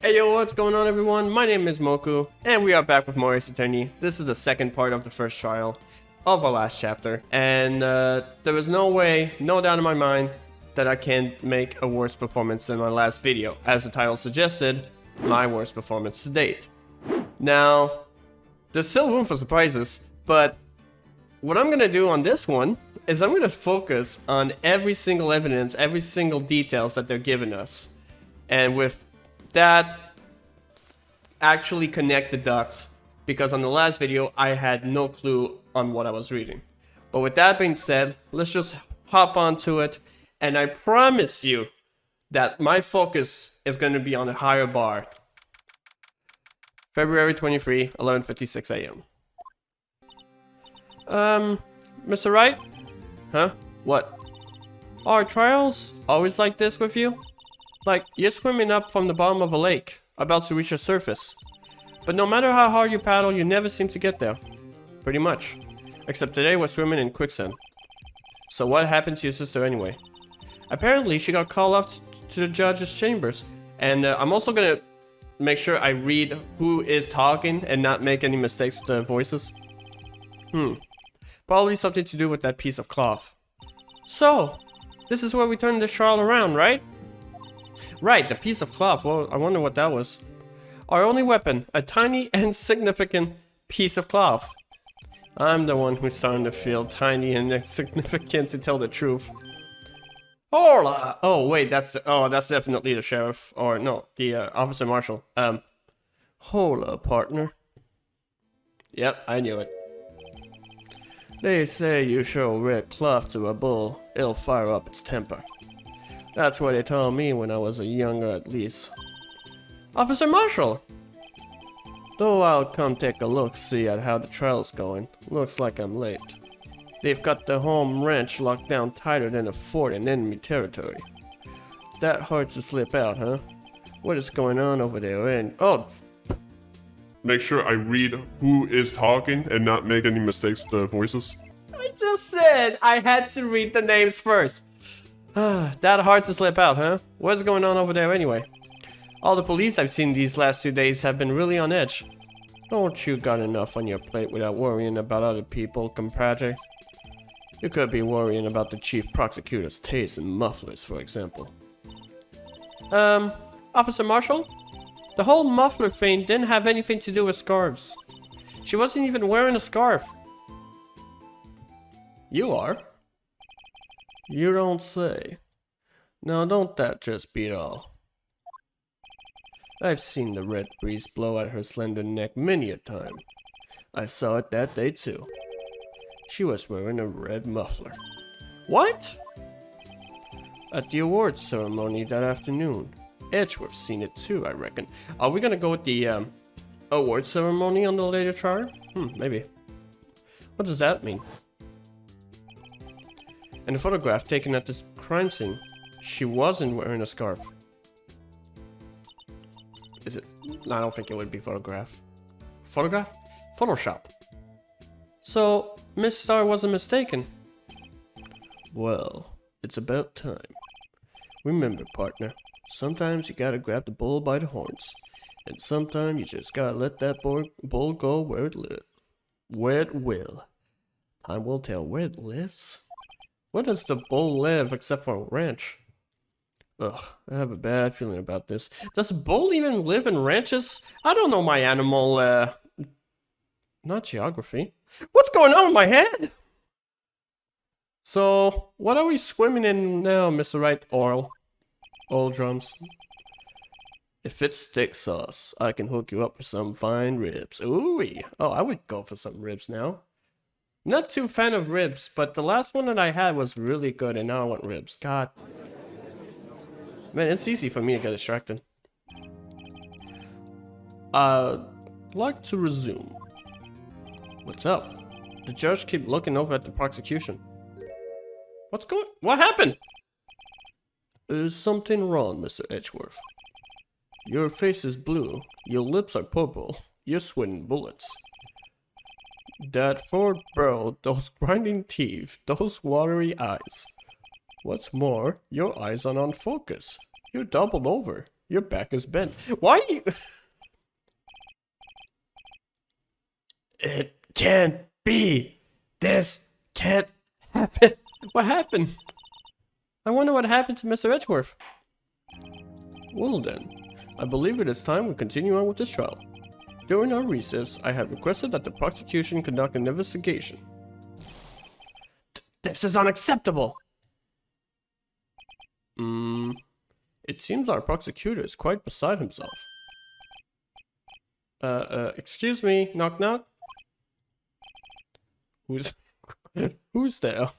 Hey yo, what's going on everyone? My name is Moku, and we are back with more Ace Attorney. This is the second part of the first trial of our last chapter, and there is no way, no doubt in my mind, that I can make a worse performance than my last video. As the title suggested, my worst performance to date. Now, there's still room for surprises, but what I'm gonna do on this one is I'm gonna focus on every single evidence, every single details that they're giving us. And with that, actually connect the dots, because on the last video I had no clue on what I was reading. But with that being said, let's just hop onto it, and I promise you that my focus is going to be on a higher bar. February 23, 11:56 a.m. Mr. Wright? Huh? What? Are trials always like this with you? Like, you're swimming up from the bottom of a lake, about to reach the surface. But no matter how hard you paddle, you never seem to get there. Pretty much. Except today we're swimming in quicksand. So what happened to your sister anyway? Apparently she got called off to the judge's chambers. And I'm also gonna make sure I read who is talking and not make any mistakes with the voices. Probably something to do with that piece of cloth. So, this is where we turn this trial around, right? Right, the piece of cloth. Well, I wonder what that was. Our only weapon, a tiny and insignificant piece of cloth. I'm the one who's starting to feel tiny and insignificant, to tell the truth. Hola! Oh wait, that's definitely the sheriff, or no, the officer marshal. Hola, partner. Yep, I knew it. They say you show red cloth to a bull, it'll fire up its temper. That's what they told me when I was younger, at least. Officer Marshall! Though I'll come take a look-see at how the trial's going. Looks like I'm late. They've got the home ranch locked down tighter than a fort in enemy territory. That hard to slip out, huh? What is going on over there? And make sure I read who is talking and not make any mistakes with the voices. I just said I had to read the names first. That hard to slip out, huh? What's going on over there anyway? All the police I've seen these last 2 days have been really on edge. Don't you got enough on your plate without worrying about other people, compadre? You could be worrying about the chief prosecutor's taste in mufflers, for example. Officer Marshall? The whole muffler thing didn't have anything to do with scarves. She wasn't even wearing a scarf. You are? You don't say. Now don't that just beat all? I've seen the red breeze blow at her slender neck many a time. I saw it that day too. She was wearing a red muffler. What? At the awards ceremony that afternoon. Edgeworth seen it too, I reckon. Are we gonna go with the awards ceremony on the later trial? Maybe. What does that mean? In a photograph taken at this crime scene, she wasn't wearing a scarf. Is it? I don't think it would be photograph. Photograph? Photoshop. So, Miss Starr wasn't mistaken. Well, it's about time. Remember, partner, sometimes you gotta grab the bull by the horns. And sometimes you just gotta let that bull go where it will. Time will tell where it lives. Where does the bull live except for a ranch? Ugh, I have a bad feeling about this. Does a bull even live in ranches? I don't know my animal, not geography. What's going on with my head? So, what are we swimming in now, Mr. Wright? Oil drums. If it's steak sauce, I can hook you up with some fine ribs. Ooh-wee. Oh, I would go for some ribs now. Not too fan of ribs, but the last one that I had was really good, and now I want ribs. God. Man, it's easy for me to get distracted. I'd like to resume. What's up? The judge keep looking over at the prosecution. What happened? Is something wrong, Mr. Edgeworth? Your face is blue, your lips are purple, you're sweating bullets. That forward brow, those grinding teeth, those watery eyes. What's more, your eyes are on focus. You're doubled over. Your back is bent. Why are you... It can't be. This can't happen. What happened? I wonder what happened to Mr. Edgeworth. Well then, I believe it is time we continue on with this trial. During our recess, I have requested that the prosecution conduct an investigation. This is unacceptable! It seems our prosecutor is quite beside himself. Excuse me, knock knock? Who's there?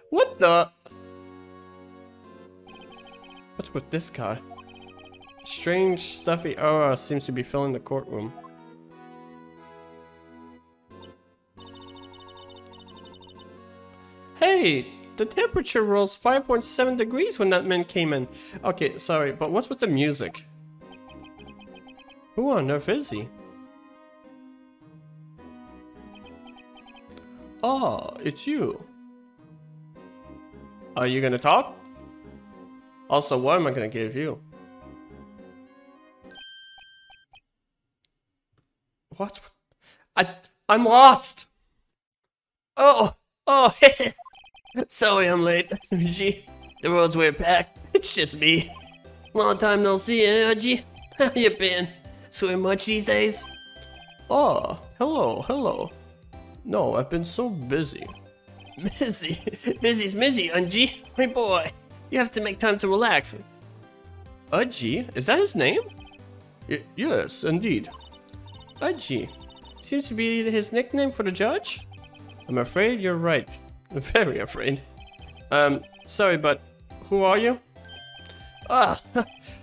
What the? What's with this guy? Strange, stuffy aura seems to be filling the courtroom. Hey, the temperature rose 5.7 degrees when that man came in. Okay, sorry, but what's with the music? Who on earth is he? Ah, it's you. Are you gonna talk? Also, what am I gonna give you? What? I'm lost. Oh, hey. Sorry I'm late. Gee, the roads were packed. It's just me. Long time no see, Gee. How you been? Swim much these days? Oh, hello. No, I've been so busy. Busy's busy, Unji. My boy. You have to make time to relax. Udgy? Is that his name? Yes, indeed. Udgy. Seems to be his nickname for the judge? I'm afraid you're right. Very afraid. Sorry, but who are you? Ah,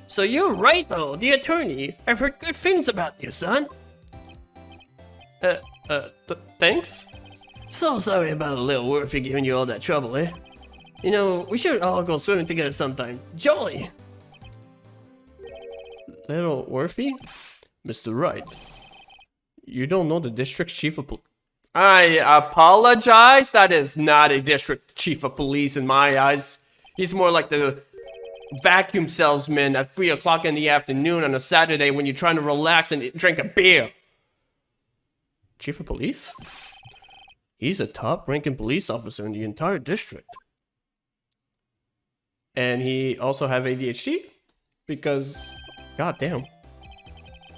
so you're Wright, though, the attorney. I've heard good things about you, son. Thanks? So sorry about a little Worthy giving you all that trouble, eh? You know, we should all go swimming together sometime. Jolly! Little Worthy? Mr. Wright. You don't know the district chief of police. I apologize. That is not a district chief of police in my eyes. He's more like the vacuum salesman at 3 o'clock in the afternoon on a Saturday when you're trying to relax and drink a beer. Chief of police? He's a top-ranking police officer in the entire district. And he also have ADHD? Because, goddamn.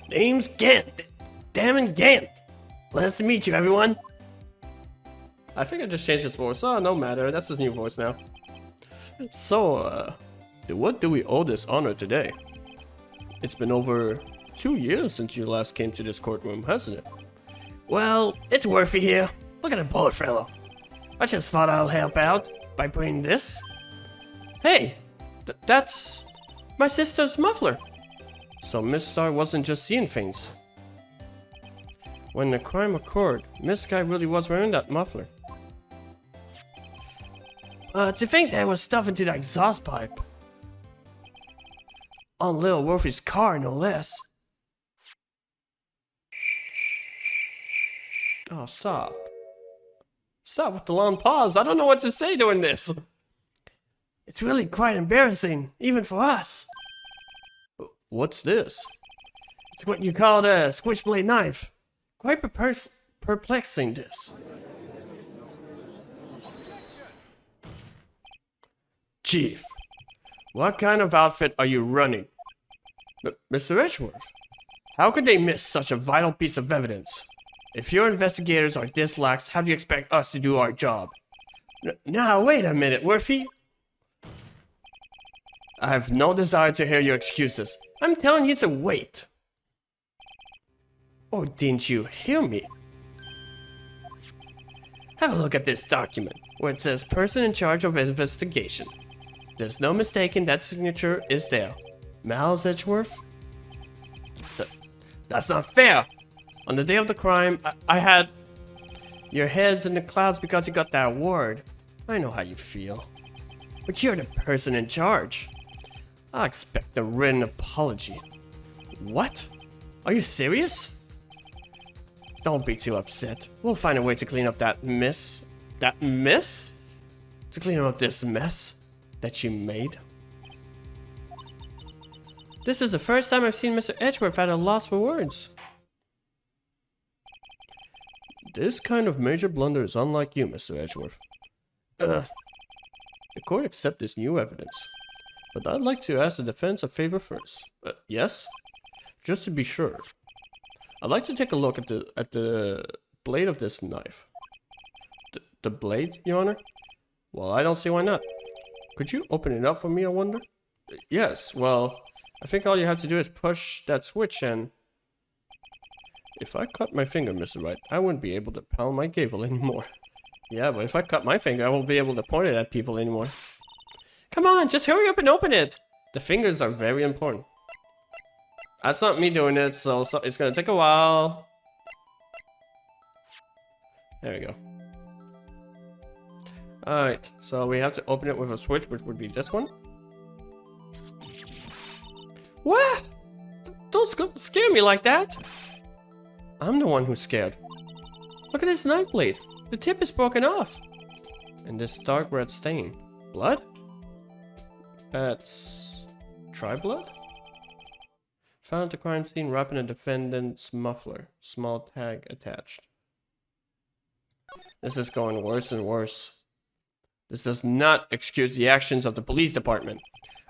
Name's Gant. Damn Gant. Nice to meet you, everyone. I think I just changed his voice. Oh, no matter. That's his new voice now. So, what do we owe this honor today? It's been over 2 years since you last came to this courtroom, hasn't it? Well, it's Worthy here. Look at the poor fellow. I just thought I'll help out by bringing this. Hey, that's my sister's muffler. So Miss Star wasn't just seeing things. When the crime occurred, Miss Guy really was wearing that muffler. To think there was stuff into the exhaust pipe. On Lil Worthy's car, no less. Oh, stop. Stop with the long pause. I don't know what to say during this. It's really quite embarrassing, even for us. What's this? It's what you call a switchblade knife. Quite perplexing, this. Chief, what kind of outfit are you running? Mr. Edgeworth, how could they miss such a vital piece of evidence? If your investigators are this lax, how do you expect us to do our job? Now, wait a minute, Worthy. I have no desire to hear your excuses. I'm telling you to wait. Or didn't you hear me? Have a look at this document, where it says person in charge of investigation. There's no mistaking that signature is there. Miles Edgeworth? That's not fair! On the day of the crime, I had your heads in the clouds because you got that award. I know how you feel. But you're the person in charge. I expect a written apology. What? Are you serious? Don't be too upset. We'll find a way to clean up that mess. That mess? To clean up this mess that you made. This is the first time I've seen Mr. Edgeworth at a loss for words. This kind of major blunder is unlike you, Mr. Edgeworth. The court accepts this new evidence, but I'd like to ask the defense a favor first. Yes? Just to be sure. I'd like to take a look at the blade of this knife. The blade, Your Honor? Well, I don't see why not. Could you open it up for me, I wonder? Yes, well, I think all you have to do is push that switch and... If I cut my finger, Mr. Wright, I wouldn't be able to pound my gavel anymore. Yeah, but if I cut my finger, I won't be able to point it at people anymore. Come on, just hurry up and open it! The fingers are very important. That's not me doing it, so it's gonna take a while. There we go. Alright, so we have to open it with a switch, which would be this one. What? Don't scare me like that! I'm the one who's scared. Look at this knife blade. The tip is broken off. And this dark red stain. Blood? That's... tri-blood? Found at the crime scene wrapped in a defendant's muffler. Small tag attached. This is going worse and worse. This does not excuse the actions of the police department.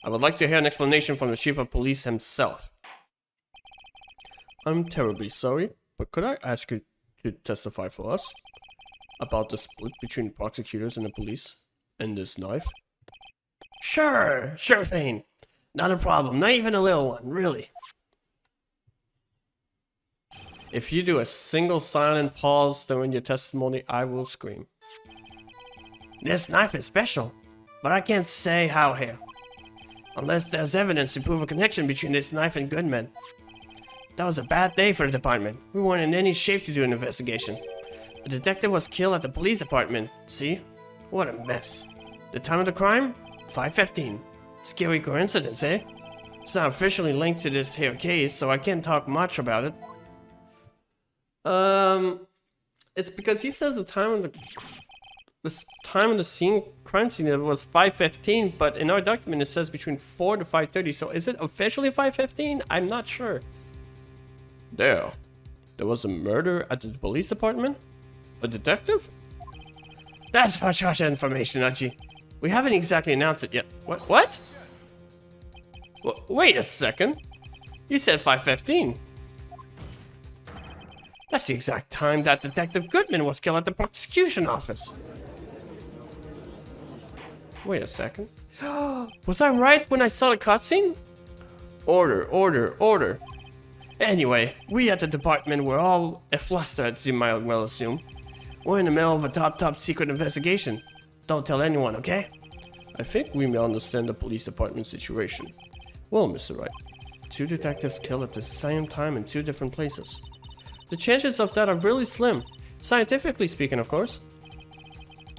I would like to hear an explanation from the chief of police himself. I'm terribly sorry, but could I ask you to testify for us about the split between prosecutors and the police and this knife? Sure thing. Not a problem, not even a little one, really. If you do a single silent pause during your testimony, I will scream. This knife is special, but I can't say how here. Unless there's evidence to prove a connection between this knife and Goodman. That was a bad day for the department. We weren't in any shape to do an investigation. The detective was killed at the police department. See? What a mess. The time of the crime? 5:15. Scary coincidence, eh? It's not officially linked to this here case, so I can't talk much about it. It's because he says the time of the crime scene it was 5:15, but in our document it says between 4 to 5:30. So is it officially 5:15? I'm not sure. There was a murder at the police department? A detective? That's hush-hush information, Archie. We haven't exactly announced it yet. What? Wait a second. You said 5:15. That's the exact time that Detective Goodman was killed at the prosecution office. Wait a second. Was I right when I saw the cutscene? Order. Anyway, we at the department were all flustered, as you might well assume. We're in the middle of a top secret investigation. Don't tell anyone, okay? I think we may understand the police department situation. Well, Mr. Wright, 2 detectives killed at the same time in 2 different places. The chances of that are really slim, scientifically speaking, of course.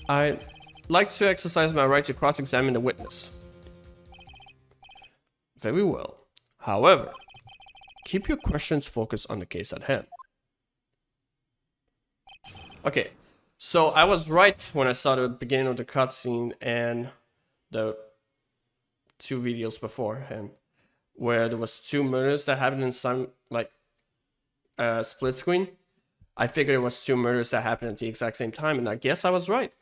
I'd like to exercise my right to cross-examine the witness. Very well. However, keep your questions focused on the case at hand. Okay, so I was right when I saw the beginning of the cutscene and the 2 videos beforehand, where there was 2 murders that happened in some, like, split screen. I figured it was 2 murders that happened at the exact same time, and I guess I was right.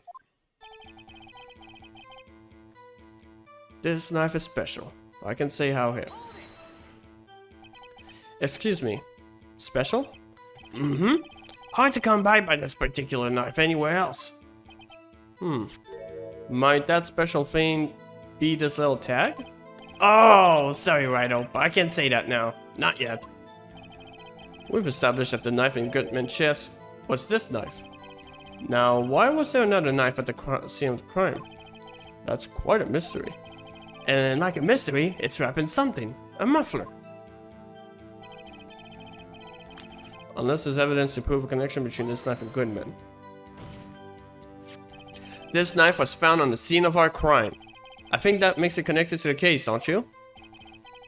This knife is special. I can say how here. Excuse me. Special? Mm-hmm. Hard to come by this particular knife anywhere else. Might that special thing be this little tag? Oh, sorry, Righto, but I can't say that now. Not yet. We've established that the knife in Goodman's chest was this knife. Now, why was there another knife at the scene of the crime? That's quite a mystery. And like a mystery, it's wrapped in something. A muffler. Unless there's evidence to prove a connection between this knife and Goodman. This knife was found on the scene of our crime. I think that makes it connected to the case, don't you?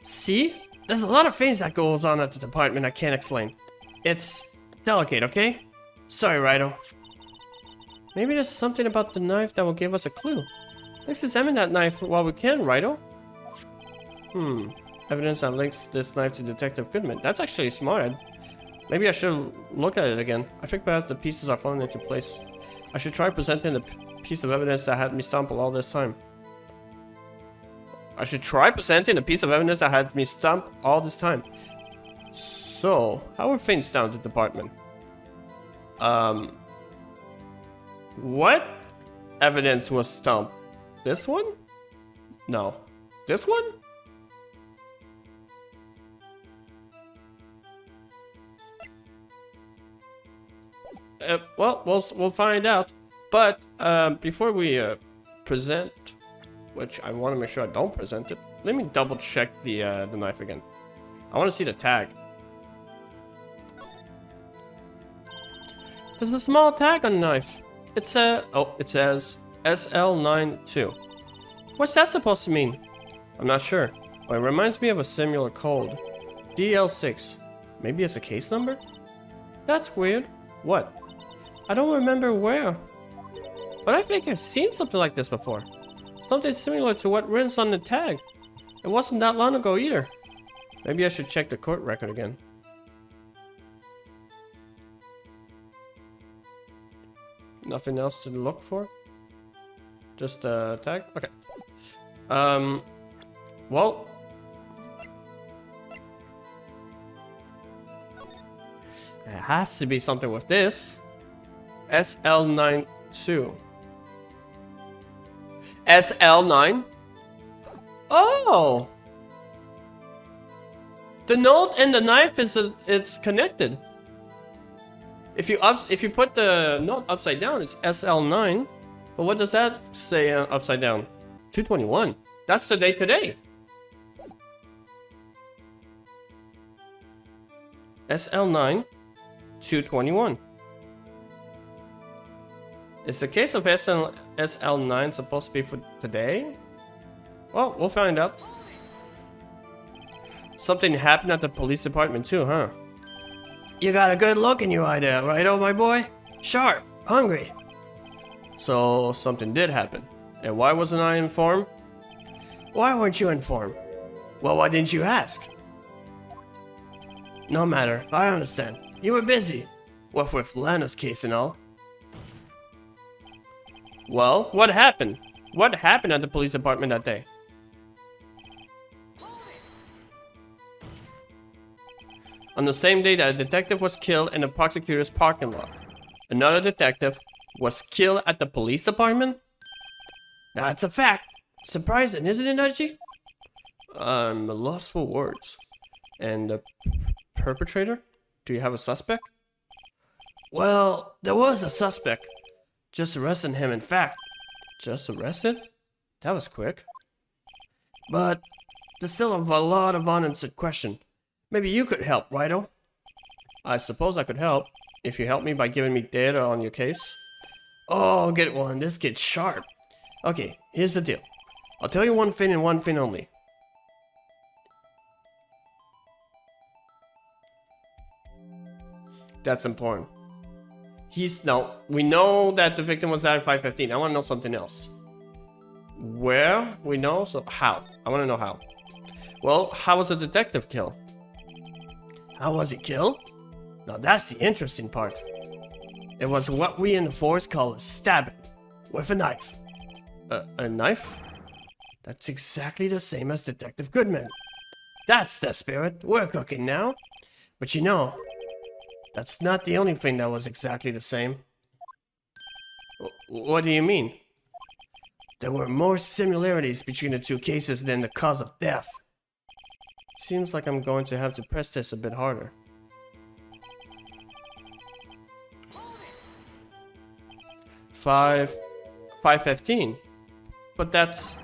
See? There's a lot of things that goes on at the department I can't explain. It's delicate, okay? Sorry, Righto. Maybe there's something about the knife that will give us a clue. Let's examine that knife while we can, Righto. evidence that links this knife to Detective Goodman. That's actually smart. Maybe I should look at it again. I think perhaps the pieces are falling into place. I should try presenting the piece of evidence that had me stumble all this time. I should try presenting a piece of evidence that had me stumped all this time. So, how are things down at the department? What evidence was stumped? This one? No. This one? Well, we'll find out. But before we present, which I want to make sure I don't present it, let me double check the knife again. I want to see the tag. There's a small tag on the knife. It says SL92. What's that supposed to mean? I'm not sure, but it reminds me of a similar code. DL6. Maybe it's a case number? That's weird. What? I don't remember where. But I think I've seen something like this before. Something similar to what written on the tag. It wasn't that long ago either. Maybe I should check the court record again. Nothing else to look for? Just a tag? Okay. Well. It has to be something with this. SL92. SL9? Oh! The note and the knife it's connected. If you put the note upside down, it's SL9. But what does that say upside down? 221. That's the date today. SL9 221. Is the case of SL9 supposed to be for today? Well, we'll find out. Something happened at the police department too, huh? You got a good look in your eye there, right, oh my boy? Sharp, hungry. So, something did happen. And why wasn't I informed? Why weren't you informed? Well, why didn't you ask? No matter, I understand. You were busy. What with Lana's case and all. Well, what happened? What happened at the police department that day? On the same day that a detective was killed in the prosecutor's parking lot, another detective was killed at the police department? That's a fact. Surprising, isn't it, Archie? I'm lost for words. And the perpetrator? Do you have a suspect? Well, there was a suspect. Just arrested him, in fact. Just arrested? That was quick. But there's still a lot of unanswered questions. Maybe you could help, righto? I suppose I could help, if you help me by giving me data on your case. Oh, get one. This gets sharp. Okay, here's the deal. I'll tell you one thing and one thing only. That's important. We know that the victim was at 5:15. I want to know something else. Where? We know, so how? I want to know how. Well, how was the detective killed? How was he killed? Now that's the interesting part. It was what we in the force call a stabbing. With a knife. A knife? That's exactly the same as Detective Goodman. That's the spirit. We're cooking now. But you know, that's not the only thing that was exactly the same. What do you mean? There were more similarities between the two cases than the cause of death. Seems like I'm going to have to press this a bit harder. Five 5:15. But that's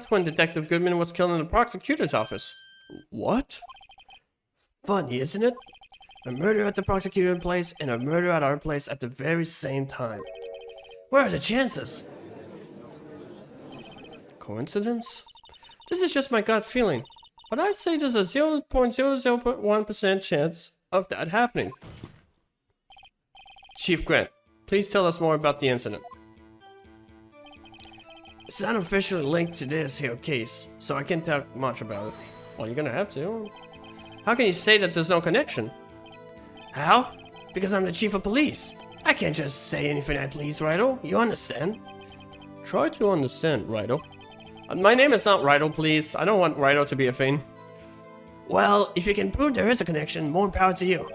when Detective Goodman was killed in the prosecutor's office. What? Funny, isn't it? A murder at the prosecutor's place and a murder at our place at the very same time. What are the chances? Coincidence? This is just my gut feeling, but I'd say there's a 0.001% chance of that happening. Chief Grant, please tell us more about the incident. It's not officially linked to this here case, so I can't talk much about it. Well, you're gonna have to. How can you say that there's no connection? How? Because I'm the chief of police. I can't just say anything I please, Righto. You understand? Try to understand, Righto. My name is not Righto, please. I don't want Righto to be a thing. Well, if you can prove there is a connection, more power to you.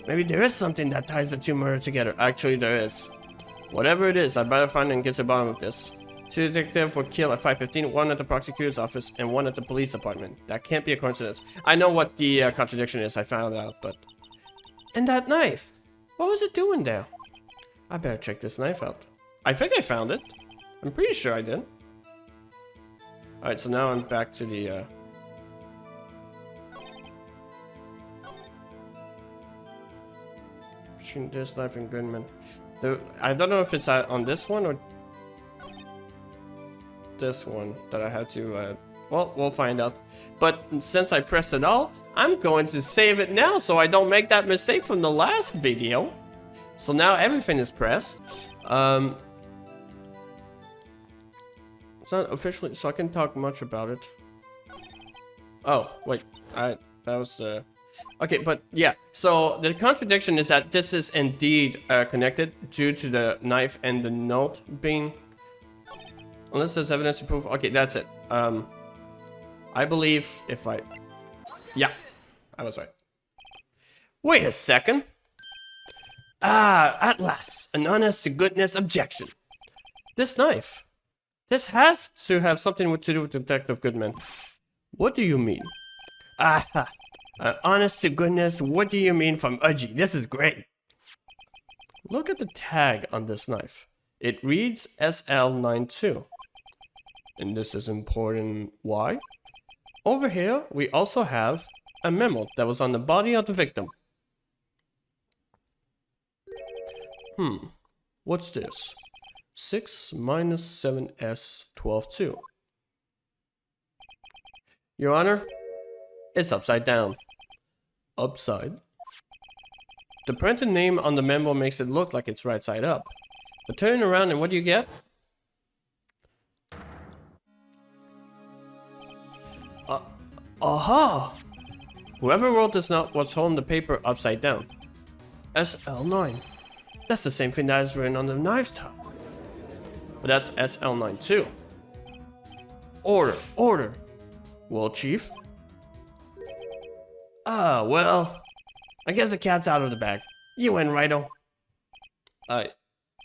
Maybe there is something that ties the two murders together. Actually, there is. Whatever it is, I better find and get to the bottom of this. Two detectives were killed at 5:15, one at the prosecutor's office and one at the police department. That can't be a coincidence. I know what the contradiction is, I found out, but... And that knife? What was it doing there? I better check this knife out. I think I found it. I'm pretty sure I did. Alright, so now I'm back to the... Shooting this knife in Goodman. I don't know if it's on this one or this one that I had to, well, we'll find out. But since I pressed it all, I'm going to save it now so I don't make that mistake from the last video. So now everything is pressed. It's not officially, so I can talk much about it. Oh, wait, that was the... Okay, but yeah, so the contradiction is that this is indeed connected due to the knife and the note being... Unless there's evidence to prove... Okay, that's it. I believe if I... Yeah, I was right. Wait a second. Ah, at last, an honest-to-goodness objection. This knife. This has to have something to do with Detective Goodman. What do you mean? Aha. Honest to goodness, what do you mean from Udgy? This is great. Look at the tag on this knife. It reads SL92. And this is important. Why? Over here, we also have a memo that was on the body of the victim. What's this? 6 minus 7S 12-2. Your Honor, it's upside down. Upside? The printed name on the memo makes it look like it's right side up. But turn it around and what do you get? Aha! Whoever wrote this note was holding the paper upside down. SL9. That's the same thing that is written on the knife's top. But that's SL9 too. Order, order. Well, Chief? Ah, well, I guess the cat's out of the bag. You win, Righto. I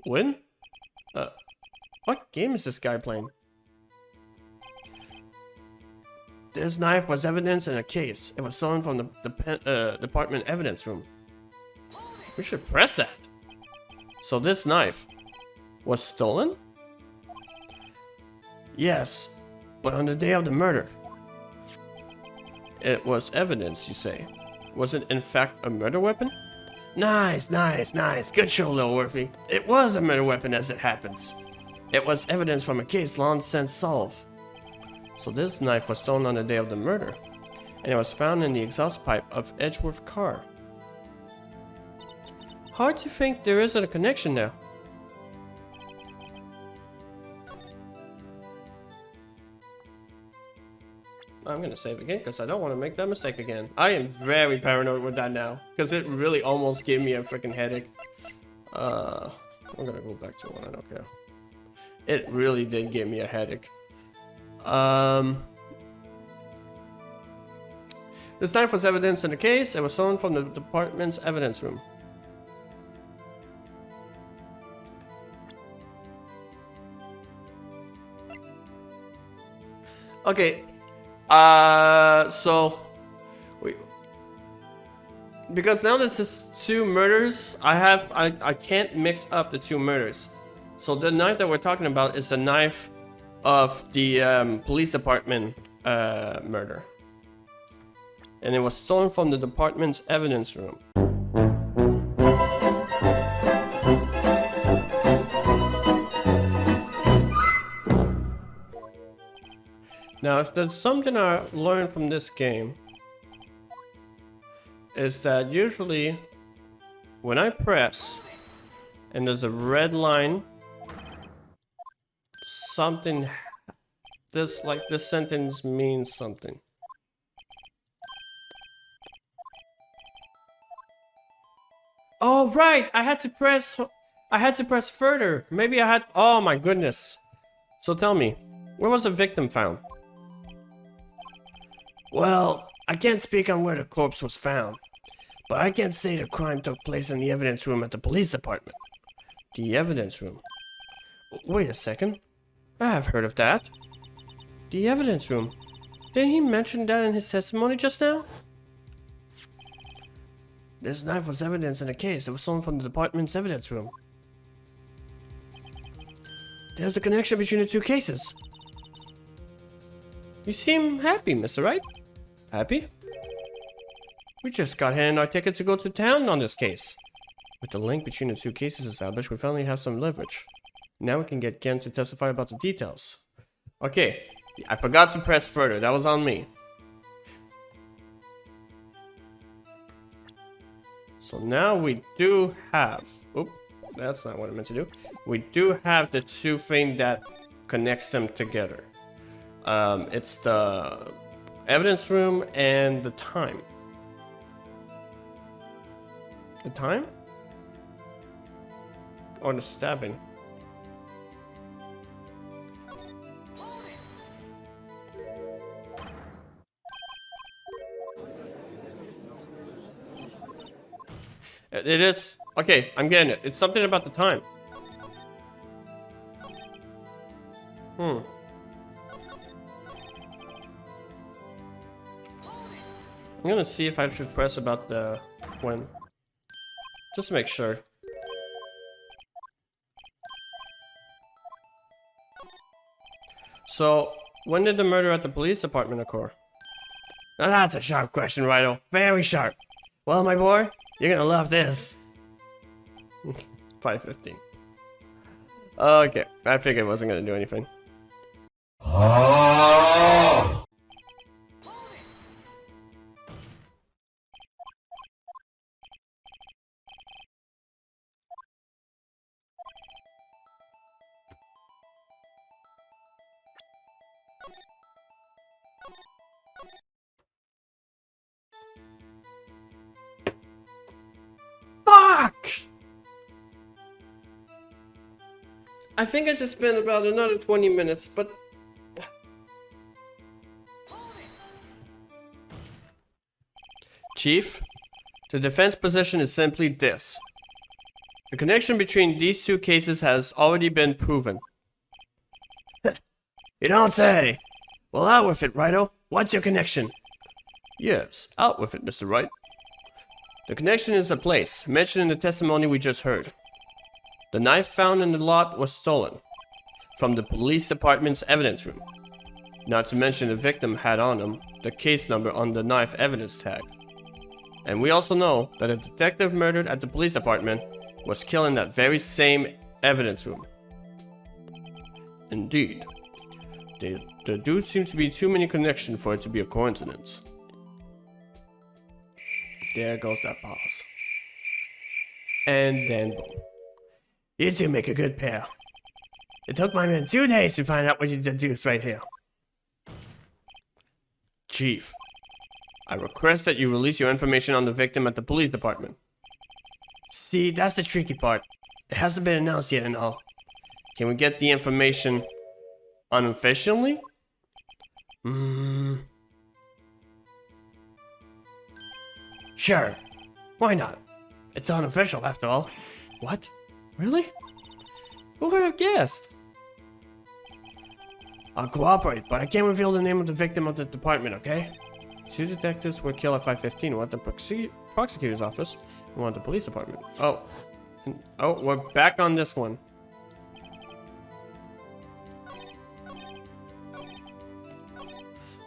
win? What game is this guy playing? This knife was evidence in a case. It was stolen from the department evidence room. We should press that. So this knife was stolen? Yes, but on the day of the murder. It was evidence, you say. Was it in fact a murder weapon? Nice, nice, nice. Good show, Lil Worthy. It was a murder weapon as it happens. It was evidence from a case long since solved. So this knife was stolen on the day of the murder. And it was found in the exhaust pipe of Edgeworth car. Hard to think there isn't a connection there. I'm gonna save again because I don't want to make that mistake again. I am very paranoid with that now because it really almost gave me a freaking headache. I'm gonna go back to one. I don't care. It really did give me a headache. This knife was evidence in the case. It was stolen from the department's evidence room. Okay. So because now this is two murders, I can't mix up the two murders. So the knife that we're talking about is the knife of the police department murder, and it was stolen from the department's evidence room. Now, if there's something I learned from this game, is that usually when I press and there's a red line, something, this sentence means something. Oh, right! I had to press further. Maybe I had... Oh my goodness. So tell me, where was the victim found? Well, I can't speak on where the corpse was found, but I can say the crime took place in the evidence room at the police department. The evidence room? Wait a second. I have heard of that. The evidence room. Didn't he mention that in his testimony just now? This knife was evidence in the case. It was stolen from the department's evidence room. There's a connection between the two cases. You seem happy, Mr. Wright. Happy? We just got handed our ticket to go to town on this case. With the link between the two cases established, we finally have some leverage. Now we can get Ken to testify about the details. Okay, I forgot to press further. That was on me. So now we do have... Oop, that's not what I meant to do. We do have the two things that connects them together. It's the evidence room and the time. The time? Or the stabbing? It is... Okay, I'm getting it. It's something about the time. I'm gonna see if I should press about the... when. Just to make sure. So, when did the murder at the police department occur? Now that's a sharp question, Rhino. Very sharp. Well, my boy, you're gonna love this. 5:15. Okay, I figured it wasn't gonna do anything. Fuck! I think I just spent about another 20 minutes, but... Chief, the defense position is simply this. The connection between these two cases has already been proven. You don't say! Well, out with it, Righto. What's your connection? Yes, out with it, Mr. Wright. The connection is a place, mentioned in the testimony we just heard. The knife found in the lot was stolen from the police department's evidence room. Not to mention the victim had on him the case number on the knife evidence tag. And we also know that a detective murdered at the police department was killed in that very same evidence room. Indeed. There do seem to be too many connections for it to be a coincidence. There goes that pause. And then boom. You two make a good pair. It took my men 2 days to find out what you deduced right here. Chief, I request that you release your information on the victim at the police department. See, that's the tricky part. It hasn't been announced yet and all. Can we get the information unofficially? Sure. Why not? It's unofficial after all. What? Really? Who would have guessed? I'll cooperate, but I can't reveal the name of the victim of the department, okay? 2 detectives were killed at 5:15. One at the prosecutor's office and one at the police department. Oh. Oh, we're back on this one.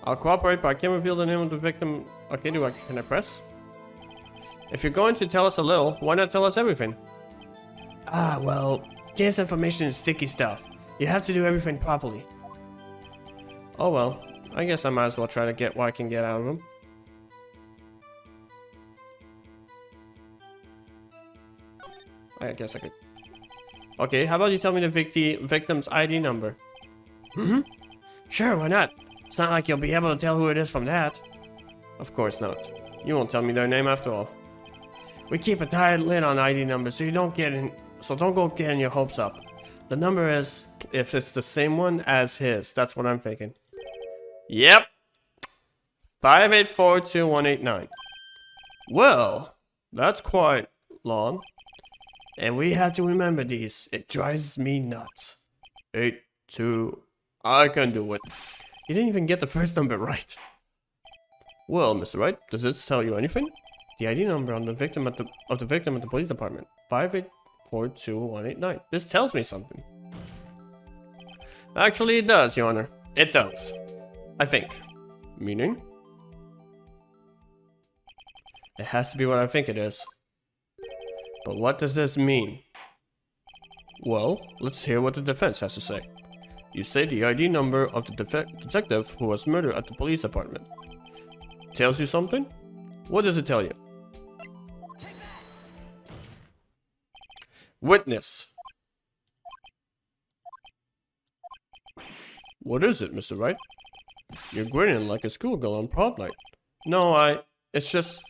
I'll cooperate, but I can't reveal the name of the victim. Okay, can I press? If you're going to tell us a little, why not tell us everything? Ah, well, case information is sticky stuff. You have to do everything properly. Oh well, I guess I might as well try to get what I can get out of him. I guess I could. Okay, how about you tell me the victim's ID number? Sure, why not? It's not like you'll be able to tell who it is from that. Of course not. You won't tell me their name after all. We keep a tight lid on ID numbers so don't go getting your hopes up. The number is, if it's the same one as his, that's what I'm thinking. Yep. 5842189. Well, that's quite long. And we have to remember these. It drives me nuts. 82. I can do it. You didn't even get the first number right. Well, Mr. Wright, does this tell you anything? The ID number on the victim at the police department. 5842189. This tells me something. Actually, it does, Your Honor. It does. I think. Meaning? It has to be what I think it is. But what does this mean? Well, let's hear what the defense has to say. You say the ID number of the detective who was murdered at the police department. Tells you something? What does it tell you? Witness. What is it, Mr. Wright? You're grinning like a schoolgirl on prom night. No, it's just...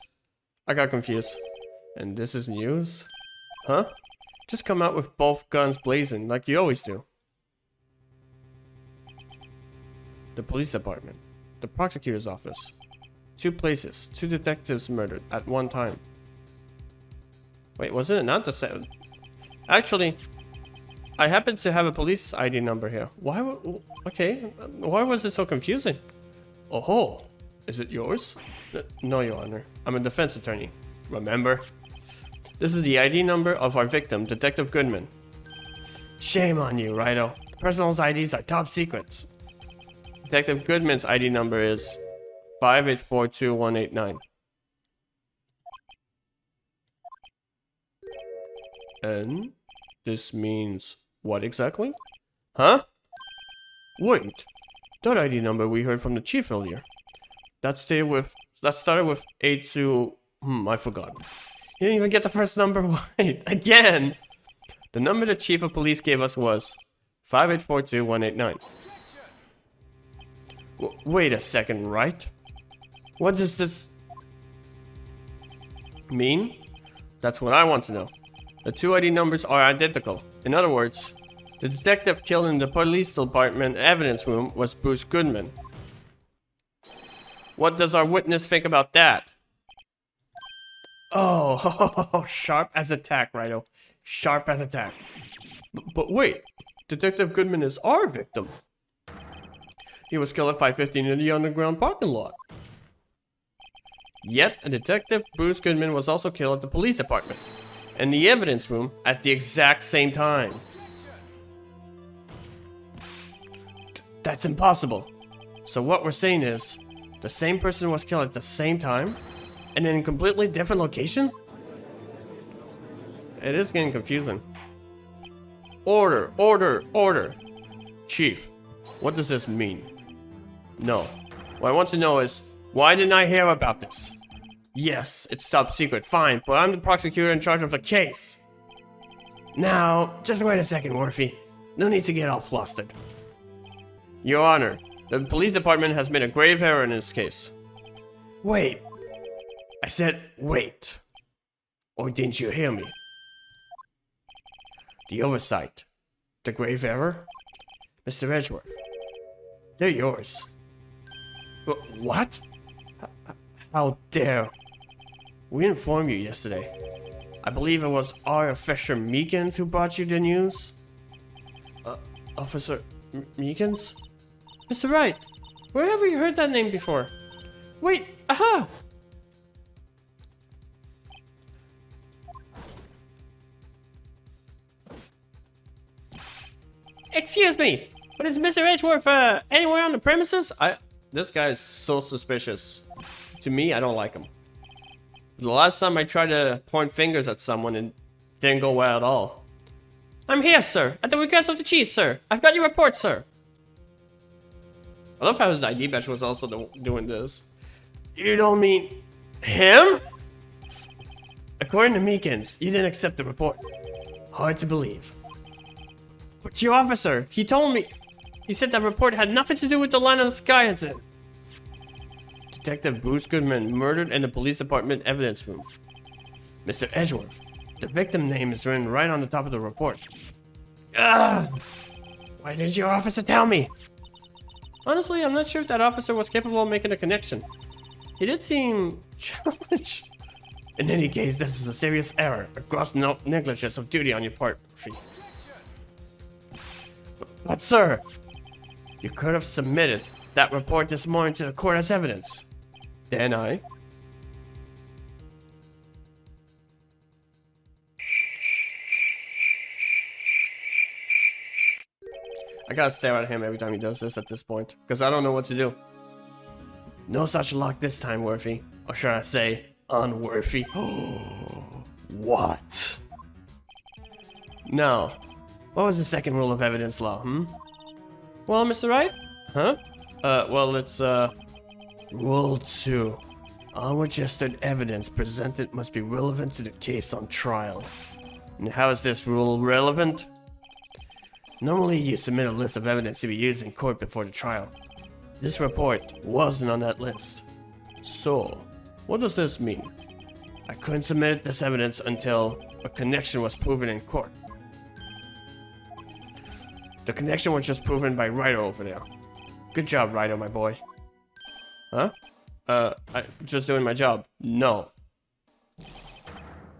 I got confused. And this is news? Huh? Just come out with both guns blazing like you always do. The police department. The prosecutor's office. 2 places. 2 detectives murdered at one time. Wait, wasn't it not the same? Actually, I happen to have a police ID number here. Okay, why was it so confusing? Oh, is it yours? No, Your Honor. I'm a defense attorney. Remember? This is the ID number of our victim, Detective Goodman. Shame on you, Righto. Personal IDs are top secrets. Detective Goodman's ID number is 5842189. And this means what exactly? Huh? Wait, that ID number we heard from the chief earlier. That started with 82. I forgot. You didn't even get the first number right. Again! The number the chief of police gave us was 5842189. Wait a second, right? What does this mean? That's what I want to know. The 2 ID numbers are identical. In other words, the detective killed in the police department evidence room was Bruce Goodman. What does our witness think about that? Oh, sharp as a tack, Righto. Sharp as a tack. But wait, Detective Goodman is our victim. He was killed at 5:15 in the underground parking lot. Yet, a detective, Bruce Goodman, was also killed at the police department and the evidence room at the exact same time. That's impossible. So what we're saying is, the same person was killed at the same time and in a completely different location? It is getting confusing. Order, order, order. Chief, what does this mean? No. What I want to know is, why didn't I hear about this? Yes, it's top secret, fine, but I'm the prosecutor in charge of the case. Now, just wait a second, Murphy. No need to get all flustered. Your Honor, the police department has made a grave error in this case. Wait. I said wait. Or didn't you hear me? The oversight. The grave error? Mr. Edgeworth. They're yours. What? How dare? We informed you yesterday. I believe it was Officer Meekins who brought you the news. Officer Meekins? Mr. Wright, where have we heard that name before? Wait, aha! Excuse me, but is Mr. Edgeworth anywhere on the premises? This guy is so suspicious. To me, I don't like him. The last time I tried to point fingers at someone, it didn't go well at all. I'm here, sir, at the request of the chief, sir. I've got your report, sir. I love how his ID badge was also doing this. You don't mean him? According to Meekins, you didn't accept the report. Hard to believe. But your officer, he told me. He said that report had nothing to do with the line of the sky incident. Detective Bruce Goodman murdered in the police department evidence room. Mr. Edgeworth, the victim name is written right on the top of the report. Ugh! Why didn't your officer tell me? Honestly, I'm not sure if that officer was capable of making a connection. He did seem challenged. In any case, this is a serious error, a gross negligence of duty on your part, Murphy. But sir, you could have submitted that report this morning to the court as evidence. Then I gotta stare at him every time he does this at this point, because I don't know what to do. No such luck this time, Worthy. Or should I say, unworthy. What? Now, what was the second rule of evidence law, Well, Mr. Wright? Huh? Well, it's, Rule 2. Unregistered evidence presented must be relevant to the case on trial. And how is this rule relevant? Normally, you submit a list of evidence to be used in court before the trial. This report wasn't on that list. So, what does this mean? I couldn't submit this evidence until a connection was proven in court. The connection was just proven by Wright over there. Good job, Wright, my boy. Huh? I'm just doing my job. No.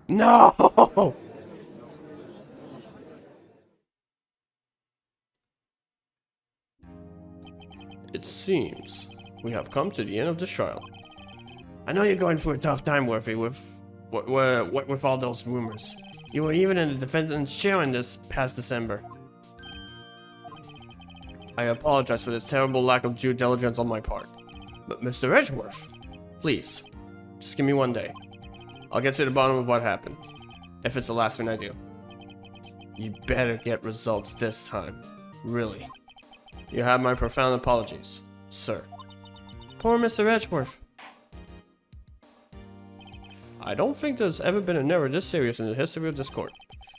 No! It seems we have come to the end of the trial. I know you're going through a tough time, Worthy, with all those rumors. You were even in the defendant's chair in this past December. I apologize for this terrible lack of due diligence on my part. But Mr. Edgeworth, please, just give me one day. I'll get to the bottom of what happened, if it's the last thing I do. You better get results this time, really. You have my profound apologies, sir. Poor Mr. Edgeworth. I don't think there's ever been an error this serious in the history of this court.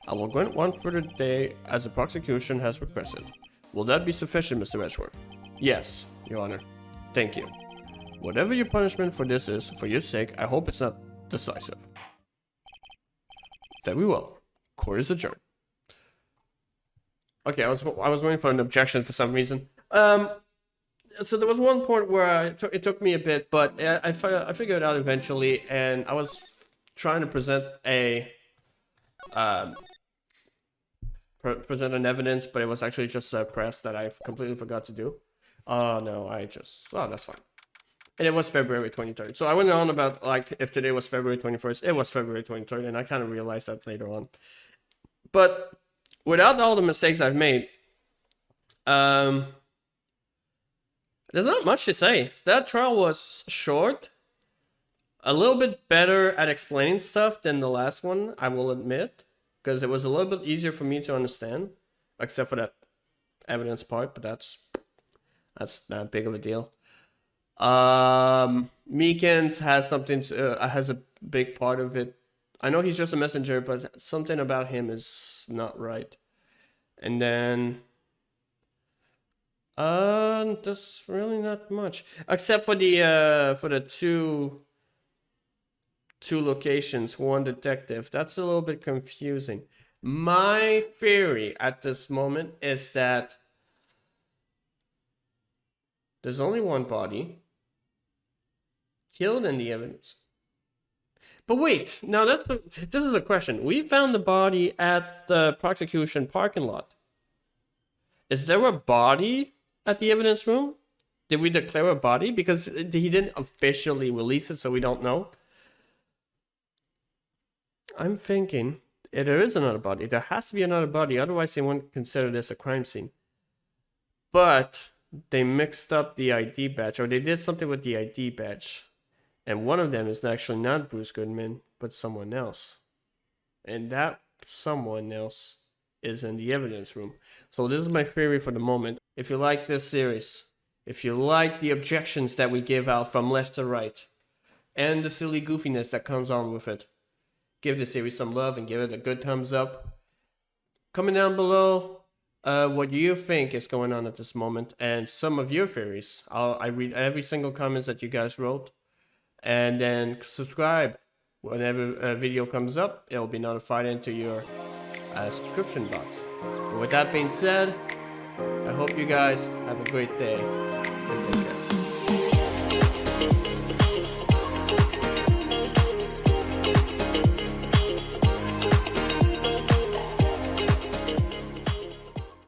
I will grant one further day as the prosecution has requested. Will that be sufficient, Mr. Edgeworth? Yes, Your Honor. Thank you. Whatever your punishment for this is, for your sake, I hope it's not decisive. Very well. Court is adjourned. Okay, I was waiting for an objection for some reason. So there was one point where it took me a bit, but I figured it out eventually, and I was trying to present present an evidence, but it was actually just a press that I completely forgot to do. Oh no, that's fine. And it was February 23rd. So I went on about like if today was February 21st, it was February 23rd, and I kind of realized that later on. But without all the mistakes I've made, there's not much to say. That trial was short, a little bit better at explaining stuff than the last one, I will admit, because it was a little bit easier for me to understand, except for that evidence part, but that's not big of a deal. Meekins has has a big part of it. I know he's just a messenger, but something about him is not right. And then there's really not much except for the two locations, one detective. That's a little bit confusing. My theory at this moment is that there's only one body killed in the evidence. But wait, now this is a question. We found the body at the prosecution parking lot. Is there a body at the evidence room? Did we declare a body? Because he didn't officially release it, so we don't know. I'm thinking there is another body. There has to be another body, otherwise they won't consider this a crime scene. But they mixed up the ID badge, or they did something with the ID badge. And one of them is actually not Bruce Goodman, but someone else. And that someone else is in the evidence room. So this is my theory for the moment. If you like this series, if you like the objections that we give out from left to right, and the silly goofiness that comes on with it, give the series some love and give it a good thumbs up. Comment down below what you think is going on at this moment and some of your theories. I read every single comment that you guys wrote. And then subscribe Whenever a video comes up, it'll be notified into your subscription box. But with that being said, I hope you guys have a great day and take care.